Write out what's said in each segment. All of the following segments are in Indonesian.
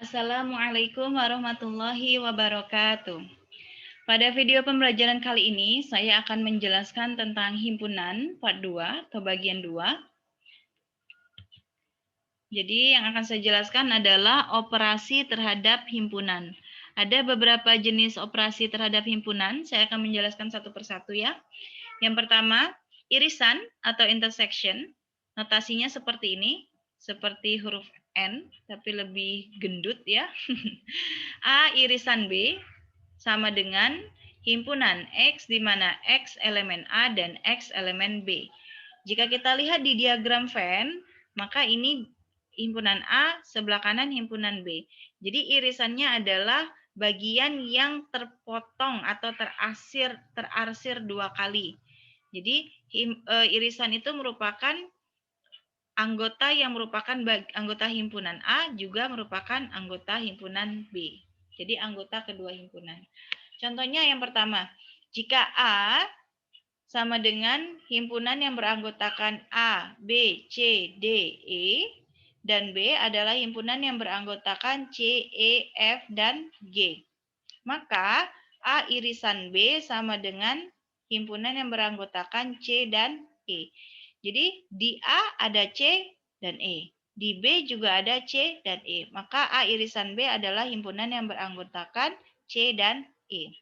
Assalamualaikum warahmatullahi wabarakatuh. Pada video pembelajaran kali ini, saya akan menjelaskan tentang himpunan part 2 atau bagian 2. Jadi yang akan saya jelaskan adalah operasi terhadap himpunan. Ada beberapa jenis operasi terhadap himpunan, saya akan menjelaskan satu persatu ya. Yang pertama, irisan atau intersection. Notasinya seperti ini, seperti huruf N, tapi lebih gendut ya. A irisan B sama dengan himpunan X di mana X elemen A dan X elemen B. Jika kita lihat di diagram Venn, maka ini himpunan A, sebelah kanan himpunan B. Jadi irisannya adalah bagian yang terpotong atau terarsir dua kali. Jadi irisan itu merupakan anggota yang merupakan anggota himpunan A juga merupakan anggota himpunan B. Jadi anggota kedua himpunan. Contohnya yang pertama, jika A sama dengan himpunan yang beranggotakan A, B, C, D, E, dan B adalah himpunan yang beranggotakan C, E, F, dan G. Maka A irisan B sama dengan himpunan yang beranggotakan C dan E. Jadi di A ada C dan E. Di B juga ada C dan E. Maka A irisan B adalah himpunan yang beranggotakan C dan E.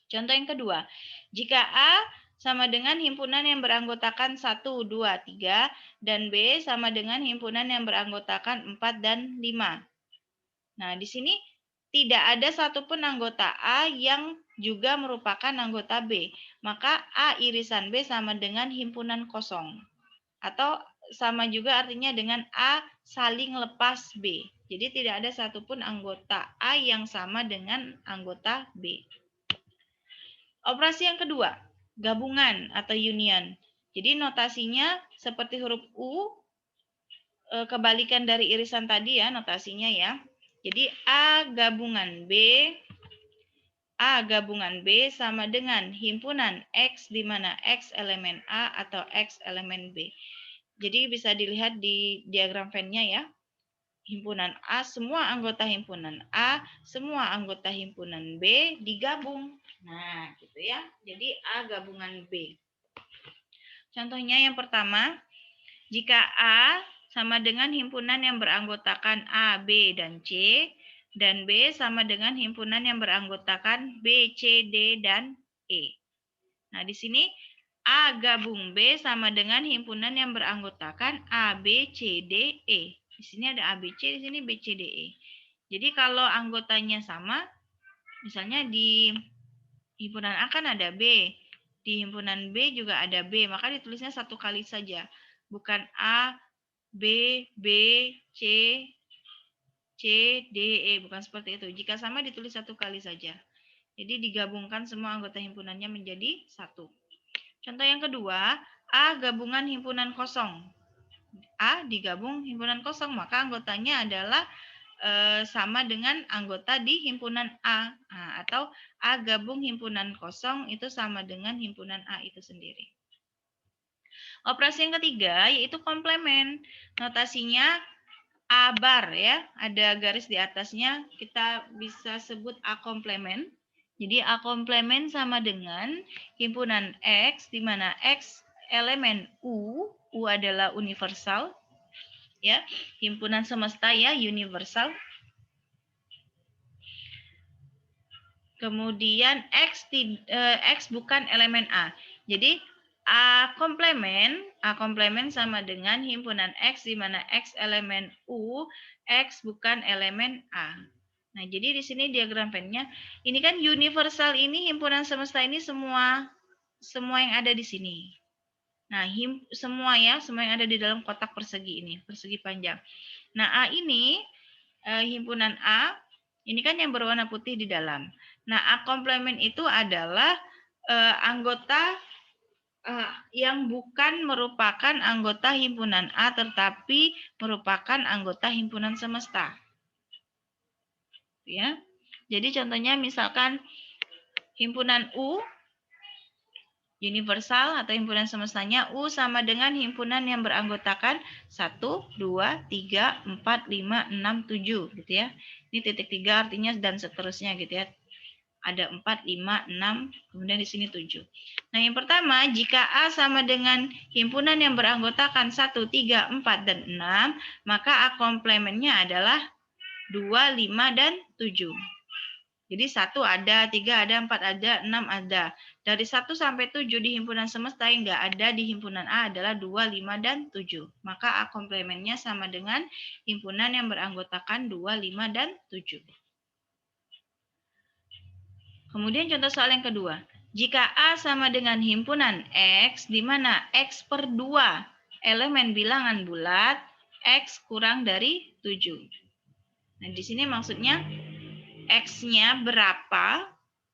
Contoh yang kedua, jika A sama dengan himpunan yang beranggotakan 1, 2, 3, dan B sama dengan himpunan yang beranggotakan 4 dan 5. Nah, di sini tidak ada satupun anggota A yang juga merupakan anggota B. Maka A irisan B sama dengan himpunan kosong. Atau sama juga artinya dengan A saling lepas B. Jadi tidak ada satupun anggota A yang sama dengan anggota B. Operasi yang kedua, gabungan atau union. Jadi notasinya seperti huruf U, kebalikan dari irisan tadi ya notasinya ya. Jadi A gabungan B sama dengan himpunan X di mana X elemen A atau X elemen B. Jadi bisa dilihat di diagram Venn-nya ya. Himpunan A, semua anggota himpunan A, semua anggota himpunan B digabung. Nah, gitu ya. Jadi A gabungan B. Contohnya yang pertama, jika A sama dengan himpunan yang beranggotakan A, B, dan C, dan B sama dengan himpunan yang beranggotakan B, C, D, dan E. Nah, di sini A gabung B sama dengan himpunan yang beranggotakan A, B, C, D, E. Di sini ada A, B, C, di sini B, C, D, E. Jadi kalau anggotanya sama, misalnya di himpunan A kan ada B, di himpunan B juga ada B, maka ditulisnya satu kali saja. Bukan A, B, B, C, C, D, E. Bukan seperti itu. Jika sama ditulis satu kali saja. Jadi digabungkan semua anggota himpunannya menjadi satu. Contoh yang kedua, A gabungan himpunan kosong. A digabung himpunan kosong, maka anggotanya adalah sama dengan anggota di himpunan A. Nah, atau A gabung himpunan kosong itu sama dengan himpunan A itu sendiri. Operasi yang ketiga yaitu komplement. Notasinya A bar ya, ada garis di atasnya, kita bisa sebut A komplement. Jadi A komplement sama dengan himpunan X, di mana X elemen U adalah universal, ya, himpunan semesta ya, universal. Kemudian X bukan elemen A. Jadi A komplement sama dengan himpunan X di mana X elemen U, X bukan elemen A. Nah, jadi di sini diagram Venn-nya, ini kan universal ini himpunan semesta ini semua yang ada di sini. Nah, semua yang ada di dalam kotak persegi ini, persegi panjang. Nah, A ini himpunan A, ini kan yang berwarna putih di dalam. Nah, A komplement itu adalah anggota yang bukan merupakan anggota himpunan A, tetapi merupakan anggota himpunan semesta. Ya, jadi contohnya misalkan himpunan U, universal atau himpunan semestanya, U sama dengan himpunan yang beranggotakan 1, 2, 3, 4, 5, 6, 7 gitu ya. Ini titik 3 artinya dan seterusnya gitu ya. Ada 4, 5, 6, kemudian di sini 7. Nah, yang pertama, jika A sama dengan himpunan yang beranggotakan 1, 3, 4, dan 6, maka A komplementnya adalah 2, 5, dan 7. Jadi 1 ada, 3 ada, 4 ada, 6 ada. Dari 1 sampai 7 di himpunan semesta yang nggak ada di himpunan A adalah 2, 5, dan 7. Maka A komplementnya sama dengan himpunan yang beranggotakan 2, 5, dan 7. Kemudian contoh soal yang kedua. Jika A sama dengan himpunan X, di mana X per 2 elemen bilangan bulat, X kurang dari 7. Nah, di sini maksudnya X-nya berapa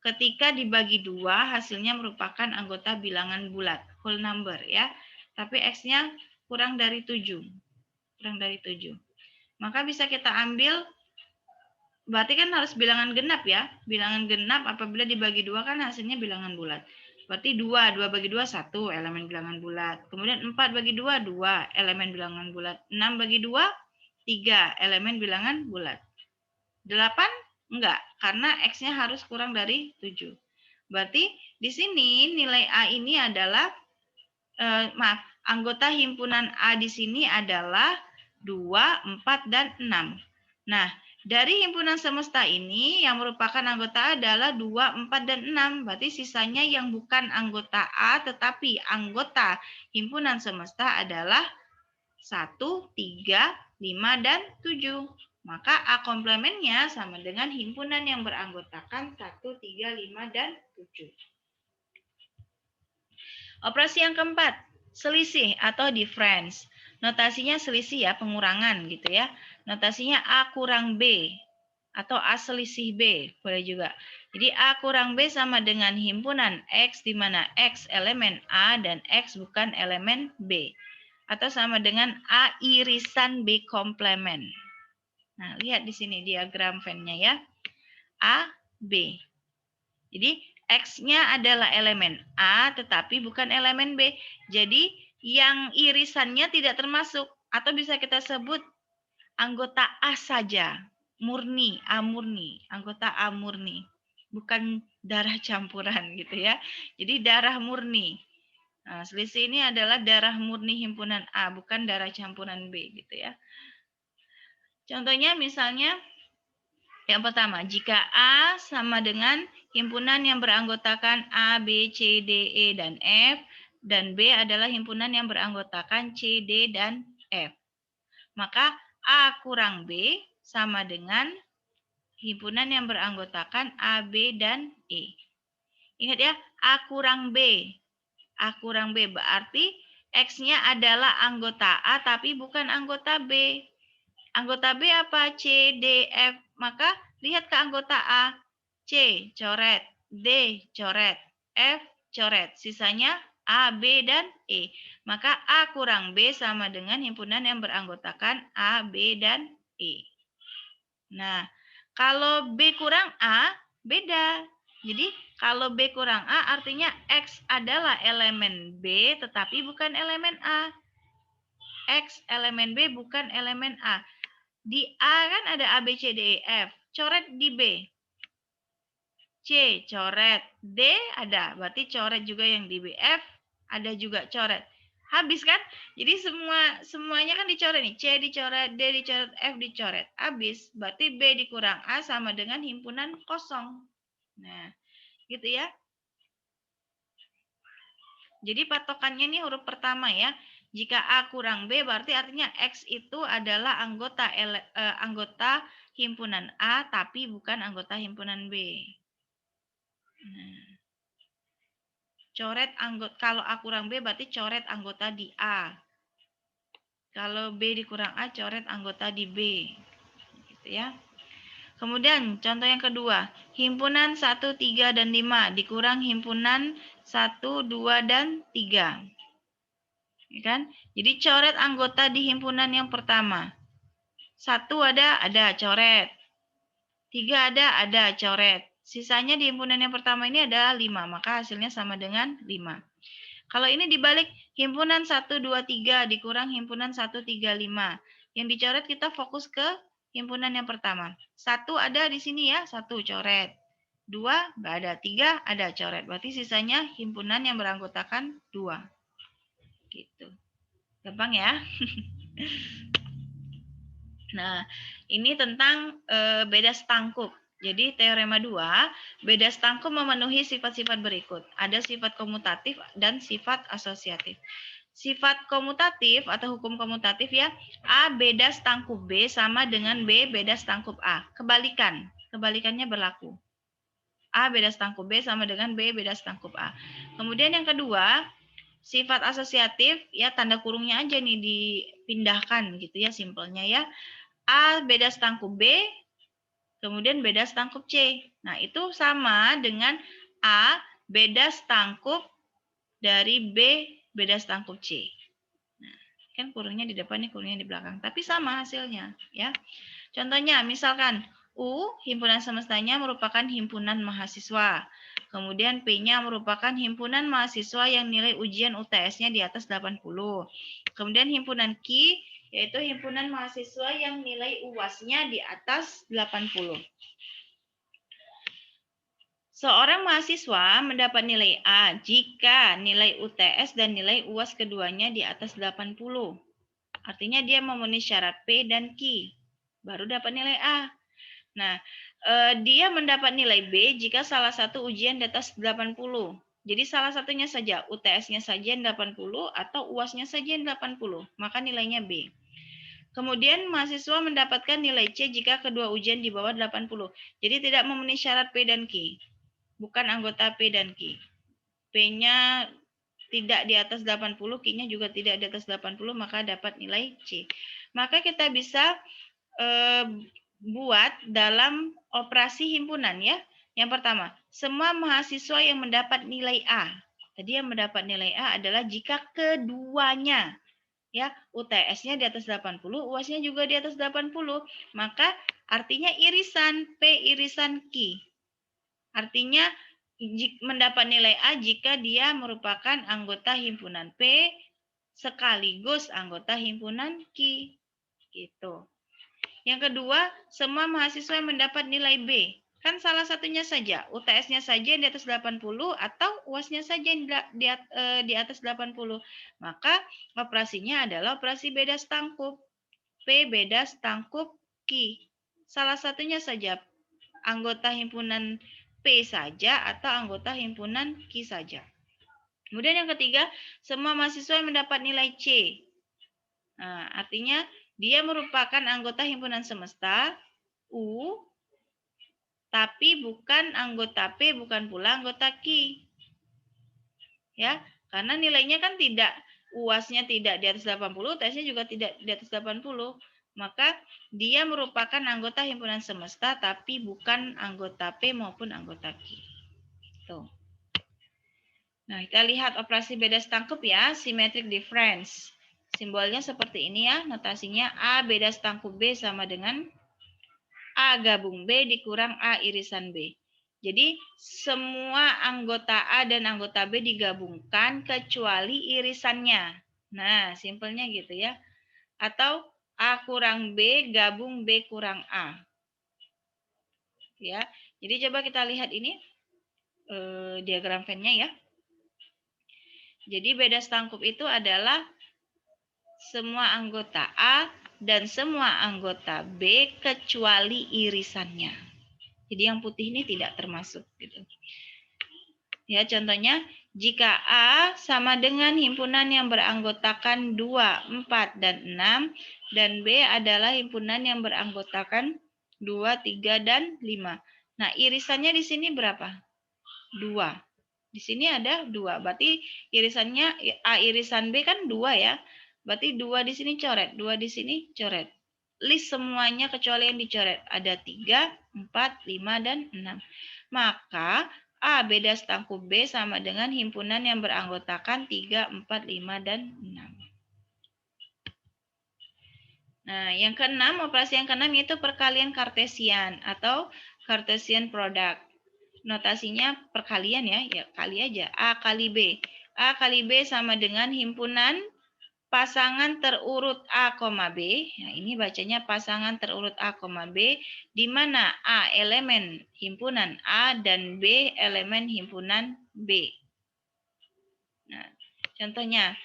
ketika dibagi 2 hasilnya merupakan anggota bilangan bulat, whole number ya. Tapi X-nya kurang dari 7. Kurang dari 7. Maka bisa kita ambil, berarti kan harus bilangan genap ya. Bilangan genap apabila dibagi 2 kan hasilnya bilangan bulat. Berarti 2 bagi 2, 1 elemen bilangan bulat. Kemudian 4 bagi 2, 2 elemen bilangan bulat. 6 bagi 2, 3 elemen bilangan bulat. 8 enggak, karena X-nya harus kurang dari 7. Berarti di sini nilai A ini adalah, anggota himpunan A di sini adalah 2, 4, dan 6. Nah, dari himpunan semesta ini yang merupakan anggota A adalah 2, 4, dan 6. Berarti sisanya yang bukan anggota A tetapi anggota himpunan semesta adalah 1, 3, 5, dan 7. Maka A komplementnya sama dengan himpunan yang beranggotakan 1, 3, 5, dan 7. Operasi yang keempat, selisih atau difference. Notasinya selisih ya, pengurangan gitu ya. Notasinya A kurang B atau A selisih B, boleh juga. Jadi A kurang B sama dengan himpunan X di mana X elemen A dan X bukan elemen B. Atau sama dengan A irisan B komplement. Nah, lihat di sini diagram Venn-nya ya. A, B. Jadi, X-nya adalah elemen A, tetapi bukan elemen B. Jadi, yang irisannya tidak termasuk. Atau bisa kita sebut anggota A saja. Murni, A murni. Anggota A murni. Bukan darah campuran gitu ya. Jadi, darah murni. Nah, selisih ini adalah darah murni himpunan A, bukan darah campuran B gitu ya. Contohnya misalnya yang pertama, jika A sama dengan himpunan yang beranggotakan A, B, C, D, E, dan F, dan B adalah himpunan yang beranggotakan C, D, dan F. Maka A kurang B sama dengan himpunan yang beranggotakan A, B, dan E. Ingat ya, A kurang B. A kurang B berarti X-nya adalah anggota A tapi bukan anggota B. Anggota B apa? C, D, F. Maka lihat ke anggota A. C, coret. D, coret. F, coret. Sisanya A, B, dan E. Maka A kurang B sama dengan himpunan yang beranggotakan A, B, dan E. Nah, kalau B kurang A, beda. Jadi, kalau B kurang A artinya X adalah elemen B tetapi bukan elemen A. X elemen B bukan elemen A. Di A kan ada A, B, C, D, E, F. Coret di B. C, coret. D ada. Berarti coret juga yang di B. F ada juga coret. Habis kan? Jadi semuanya kan dicoret nih. C dicoret, D dicoret, F dicoret. Habis. Berarti B dikurang A sama dengan himpunan kosong. Nah, gitu ya. Jadi patokannya ini huruf pertama ya. Jika A kurang B berarti artinya X itu adalah anggota himpunan A tapi bukan anggota himpunan B. Nah, coret anggota, kalau A kurang B berarti coret anggota di A. Kalau B dikurang A coret anggota di B. Gitu ya. Kemudian contoh yang kedua, himpunan 1, 3, dan 5 dikurang himpunan 1, 2, dan 3. Ya kan? Jadi coret anggota di himpunan yang pertama. 1 ada, coret. 3 ada, coret. Sisanya di himpunan yang pertama ini adalah 5, maka hasilnya sama dengan 5. Kalau ini dibalik, himpunan 1, 2, 3 dikurang himpunan 1, 3, 5. Yang dicoret kita fokus ke himpunan yang pertama. 1 ada di sini ya, 1 coret. 2 nggak ada, 3 ada coret. Berarti sisanya himpunan yang beranggotakan 2. Gitu. Gampang ya. Nah, ini tentang beda stangkup. Jadi teorema 2, beda stangkup memenuhi sifat-sifat berikut. Ada sifat komutatif dan sifat asosiatif. Sifat komutatif atau hukum komutatif ya, A beda stangkup B sama dengan B beda stangkup A. Kebalikannya berlaku. A beda stangkup B sama dengan B beda stangkup A. Kemudian yang kedua, sifat asosiatif ya tanda kurungnya aja nih dipindahkan gitu ya simpelnya ya. A beda stangkup B, kemudian beda stangkup C. Nah, itu sama dengan A beda stangkup dari B beda stangkup C. Nah, kan kurungnya di depan, nih kurungnya di belakang. Tapi sama hasilnya, ya. Contohnya, misalkan U, himpunan semestanya merupakan himpunan mahasiswa. Kemudian P-nya merupakan himpunan mahasiswa yang nilai ujian UTS-nya di atas 80. Kemudian himpunan Q, yaitu himpunan mahasiswa yang nilai UAS-nya di atas 80. Seorang mahasiswa mendapat nilai A jika nilai UTS dan nilai UAS keduanya di atas 80. Artinya dia memenuhi syarat P dan Q. Baru dapat nilai A. Nah, dia mendapat nilai B jika salah satu ujian di atas 80. Jadi salah satunya saja, UTS-nya saja yang 80 atau UAS-nya saja yang 80, maka nilainya B. Kemudian mahasiswa mendapatkan nilai C jika kedua ujian di bawah 80. Jadi tidak memenuhi syarat P dan Q. Bukan anggota P dan Q. P-nya tidak di atas 80, Q-nya juga tidak di atas 80, maka dapat nilai C. Maka kita bisa buat dalam operasi himpunan ya. Yang pertama, semua mahasiswa yang mendapat nilai A. Tadi yang mendapat nilai A adalah jika keduanya ya UTS-nya di atas 80, UAS-nya juga di atas 80, maka artinya irisan P irisan Q. Artinya mendapat nilai A jika dia merupakan anggota himpunan P sekaligus anggota himpunan Q. Gitu. Yang kedua, semua mahasiswa yang mendapat nilai B. Kan salah satunya saja, UTS-nya saja di atas 80 atau UAS-nya saja di atas 80. Maka operasinya adalah operasi beda stangkup. P beda stangkup Q. Salah satunya saja, anggota himpunan P saja atau anggota himpunan Q saja. Kemudian yang ketiga, semua mahasiswa yang mendapat nilai C. Nah, artinya dia merupakan anggota himpunan semesta U, tapi bukan anggota P, bukan pula anggota Q. Ya, karena nilainya kan tidak, UAS-nya tidak di atas 80, tesnya juga tidak di atas 80. Maka dia merupakan anggota himpunan semesta, tapi bukan anggota P maupun anggota Q. Tuh. Nah, kita lihat operasi beda stangkup ya, symmetric difference. Simbolnya seperti ini ya, notasinya A beda stangkup B sama dengan A gabung B dikurang A irisan B. Jadi semua anggota A dan anggota B digabungkan kecuali irisannya. Nah, simpelnya gitu ya. Atau A kurang B gabung B kurang A. Ya. Jadi coba kita lihat ini diagram Venn-nya ya. Jadi beda stangkup itu adalah semua anggota A dan semua anggota B kecuali irisannya. Jadi yang putih ini tidak termasuk gitu. Ya, contohnya jika A sama dengan himpunan yang beranggotakan 2, 4, dan 6 dan B adalah himpunan yang beranggotakan 2, 3, dan 5. Nah, irisannya di sini berapa? 2. Di sini ada 2. Berarti irisannya A irisan B kan 2 ya. Berarti 2 di sini coret, 2 di sini coret. List semuanya kecuali yang dicoret. Ada 3, 4, 5, dan 6. Maka A beda stangkup B sama dengan himpunan yang beranggotakan 3, 4, 5, dan 6. Nah, yang keenam, operasi yang keenam yaitu perkalian kartesian atau Cartesian product. Notasinya perkalian ya, kali aja. A kali B. A kali B sama dengan himpunan pasangan terurut A, B. Nah, ini bacanya pasangan terurut A, B, di mana A elemen himpunan A dan B elemen himpunan B. Nah, contohnya,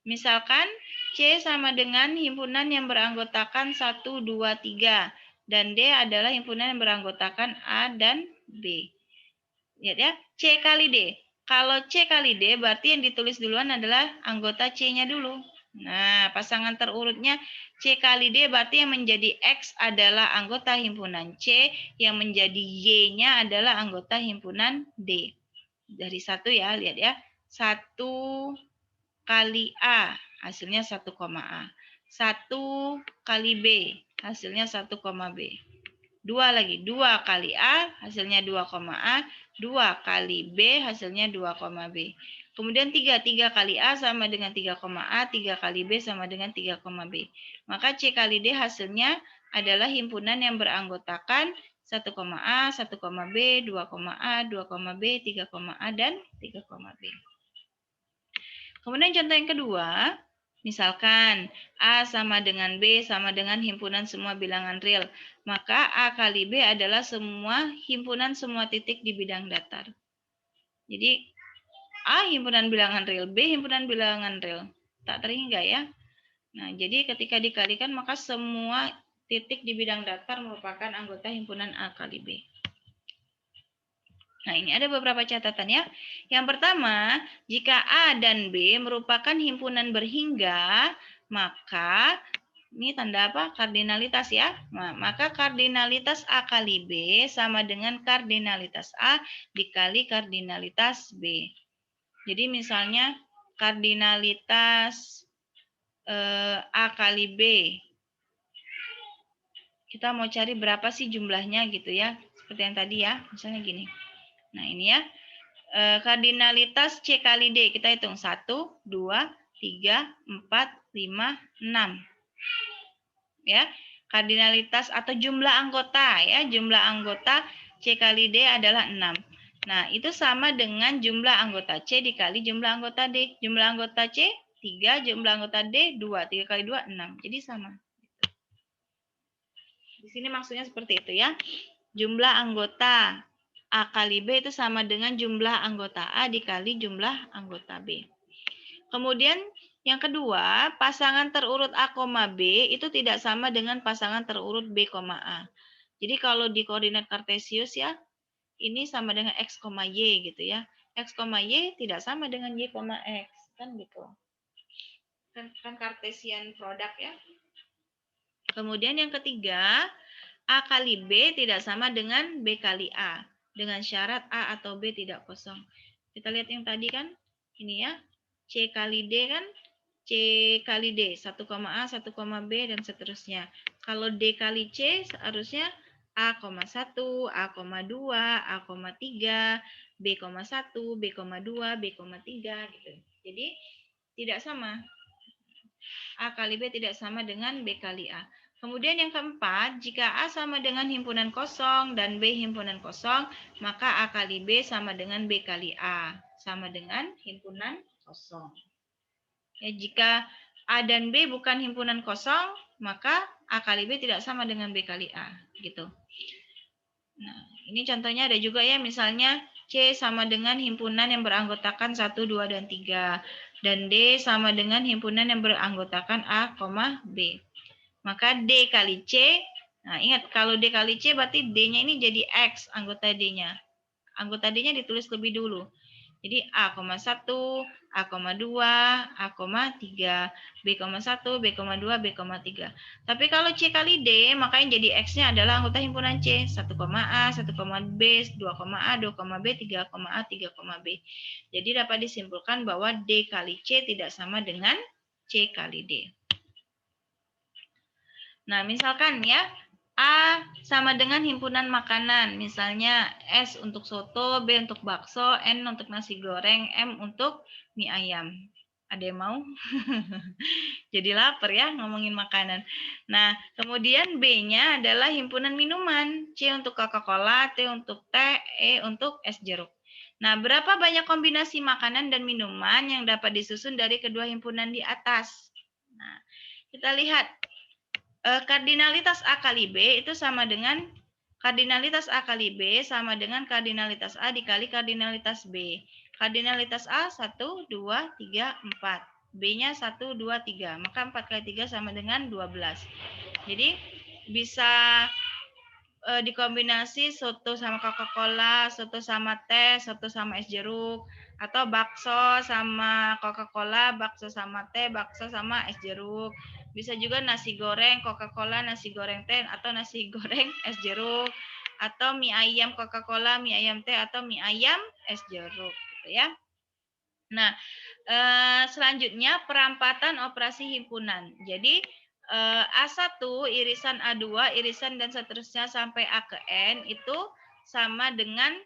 misalkan C sama dengan himpunan yang beranggotakan 1, 2, 3, dan D adalah himpunan yang beranggotakan A dan B. Lihat ya, C kali D. Kalau C kali D, berarti yang ditulis duluan adalah anggota C-nya dulu. Nah, pasangan terurutnya C kali D berarti yang menjadi X adalah anggota himpunan C, yang menjadi Y-nya adalah anggota himpunan D. Dari 1 ya, lihat ya. 1 kali A, hasilnya 1, A. 1 kali B, hasilnya 1, B. 2 lagi, 2 kali A, hasilnya 2, A. 2 kali B, hasilnya 2, B. Kemudian 3 kali A sama dengan 3, A, 3 kali B sama dengan 3, B. Maka C kali D hasilnya adalah himpunan yang beranggotakan 1, A, 1, B, 2, A, 2, B, 3, A, dan 3, B. Kemudian contoh yang kedua, misalkan A sama dengan B sama dengan himpunan semua bilangan real, maka A kali B adalah semua himpunan semua titik di bidang datar. Jadi A himpunan bilangan real, B himpunan bilangan real. Tak terhingga ya. Nah, jadi ketika dikalikan maka semua titik di bidang datar merupakan anggota himpunan A kali B. Nah, ini ada beberapa catatan ya. Yang pertama, jika A dan B merupakan himpunan berhingga, maka ini tanda apa? Kardinalitas ya. Nah, maka kardinalitas A kali B sama dengan kardinalitas A dikali kardinalitas B. Jadi misalnya kardinalitas A kali B. Kita mau cari berapa sih jumlahnya gitu ya. Seperti yang tadi ya. Misalnya gini. Nah, ini ya. Kardinalitas C kali D. Kita hitung 1, 2, 3, 4, 5, 6. Ya, kardinalitas atau jumlah anggota ya. Jumlah anggota C kali D adalah 6. Nah, itu sama dengan jumlah anggota C dikali jumlah anggota D. Jumlah anggota C 3, jumlah anggota D 2. 3 kali 2, 6. Jadi sama. Di sini maksudnya seperti itu ya. Jumlah anggota A kali B itu sama dengan jumlah anggota A dikali jumlah anggota B. Kemudian yang kedua, pasangan terurut A, B itu tidak sama dengan pasangan terurut B, A. Jadi kalau di koordinat kartesius ya, ini sama dengan X, Y gitu ya. X, Y tidak sama dengan Y, X. Kan gitu. Kan kartesian produk ya. Kemudian yang ketiga, A kali B tidak sama dengan B kali A. Dengan syarat A atau B tidak kosong. Kita lihat yang tadi kan, ini ya, C kali D kan, C kali D, 1, A, 1, B, dan seterusnya. Kalau D kali C, seharusnya A, 1, A, 2, A, 3, B, 1, B, 2, B, 3, gitu. Jadi, tidak sama. A kali B tidak sama dengan B kali A. Kemudian yang keempat, jika A sama dengan himpunan kosong dan B himpunan kosong, maka A kali B sama dengan B kali A. Sama dengan himpunan kosong. Ya, jika A dan B bukan himpunan kosong, maka A kali B tidak sama dengan B kali A. Gitu. Nah, ini contohnya ada juga ya, misalnya C sama dengan himpunan yang beranggotakan 1, 2, dan 3. Dan D sama dengan himpunan yang beranggotakan A, B. Maka D kali C, nah ingat kalau D kali C berarti D-nya ini jadi X, anggota D-nya. Anggota D-nya ditulis lebih dulu. Jadi A, 1, A, 2, A, 3, B, 1, B, 2, B, 3. Tapi kalau C kali D, maka yang jadi X-nya adalah anggota himpunan C. 1, A, 1, B, 2, A, 2, B, 3, A, 3, B. Jadi dapat disimpulkan bahwa D kali C tidak sama dengan C kali D. Nah, misalkan ya, A sama dengan himpunan makanan. Misalnya S untuk soto, B untuk bakso, N untuk nasi goreng, M untuk mie ayam. Ada yang mau? Jadi lapar ya ngomongin makanan. Nah, kemudian B-nya adalah himpunan minuman. C untuk Coca-Cola, T untuk teh, E untuk es jeruk. Nah, berapa banyak kombinasi makanan dan minuman yang dapat disusun dari kedua himpunan di atas? Nah, kita lihat kardinalitas A kali B itu sama dengan kardinalitas A kali B sama dengan kardinalitas A dikali kardinalitas B. Kardinalitas A 1, 2, 3, 4. B-nya 1, 2, 3. Maka 4 kali 3 sama dengan 12. Jadi bisa dikombinasi soto sama Coca-Cola, soto sama teh, soto sama es jeruk, atau bakso sama Coca-Cola, bakso sama teh, bakso sama es jeruk. Bisa juga nasi goreng Coca-Cola, nasi goreng teh, atau nasi goreng es jeruk, atau mie ayam Coca-Cola, mie ayam teh, atau mie ayam es jeruk, gitu ya. Nah, selanjutnya perampatan operasi himpunan. Jadi A1 irisan A2 irisan dan seterusnya sampai A ke N itu sama dengan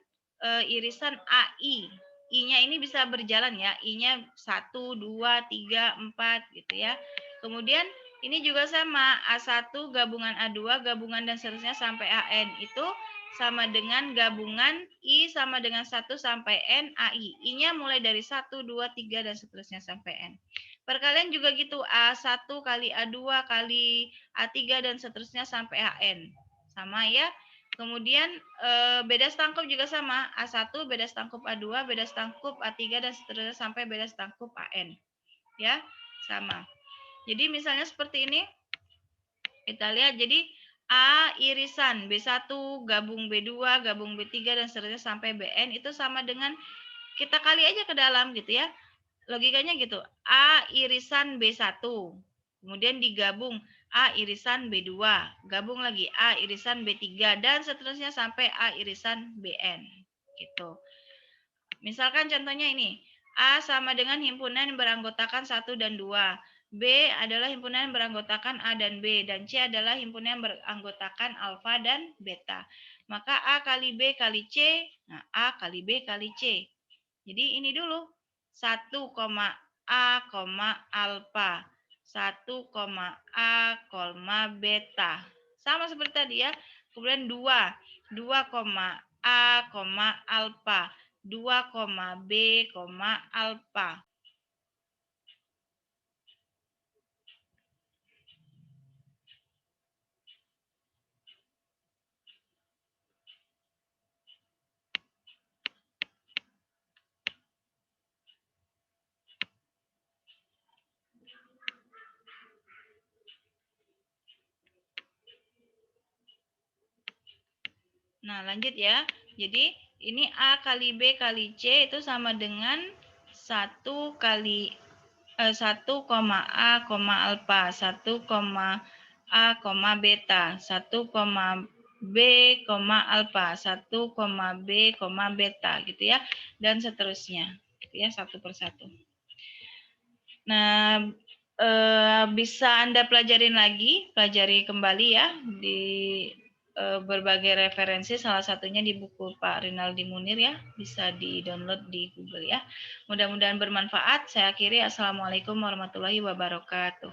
irisan AI. I-nya ini bisa berjalan ya. I-nya 1, 2, 3, 4 gitu ya. Kemudian ini juga sama A1 gabungan A2 gabungan dan seterusnya sampai AN itu sama dengan gabungan I sama dengan 1 sampai N AI. I-nya mulai dari 1, 2, 3, dan seterusnya sampai N. Perkalian juga gitu, A1 kali A2 kali A3 dan seterusnya sampai AN. Sama ya. Kemudian beda stangkup juga sama. A1 beda stangkup A2, beda stangkup A3 dan seterusnya sampai beda stangkup AN. Ya, sama. Jadi misalnya seperti ini. Kita lihat jadi A irisan B1 gabung B2 gabung B3 dan seterusnya sampai Bn itu sama dengan kita kali aja ke dalam gitu ya. Logikanya gitu. A irisan B1 kemudian digabung A irisan B2 gabung lagi A irisan B3 dan seterusnya sampai A irisan Bn gitu. Misalkan contohnya ini. A sama dengan himpunan yang beranggotakan 1 dan 2. B adalah himpunan yang beranggotakan A dan B. Dan C adalah himpunan yang beranggotakan alfa dan beta. Maka A kali B kali C. Nah, A kali B kali C. Jadi ini dulu. 1, A, alfa. 1, A, beta. Sama seperti tadi ya. Kemudian 2. 2, A, alfa. 2, B, alfa. Nah, lanjut ya. Jadi, ini A kali B kali C itu sama dengan 1 kali 1, A, alfa, 1, A, beta, 1, B, alfa, 1, B, beta gitu ya. Dan seterusnya. Gitu ya, satu persatu. Nah, bisa Anda pelajari kembali ya di berbagai referensi, salah satunya di buku Pak Rinaldi Munir ya, bisa di-download di Google ya. Mudah-mudahan bermanfaat. Saya akhiri. Assalamualaikum warahmatullahi wabarakatuh.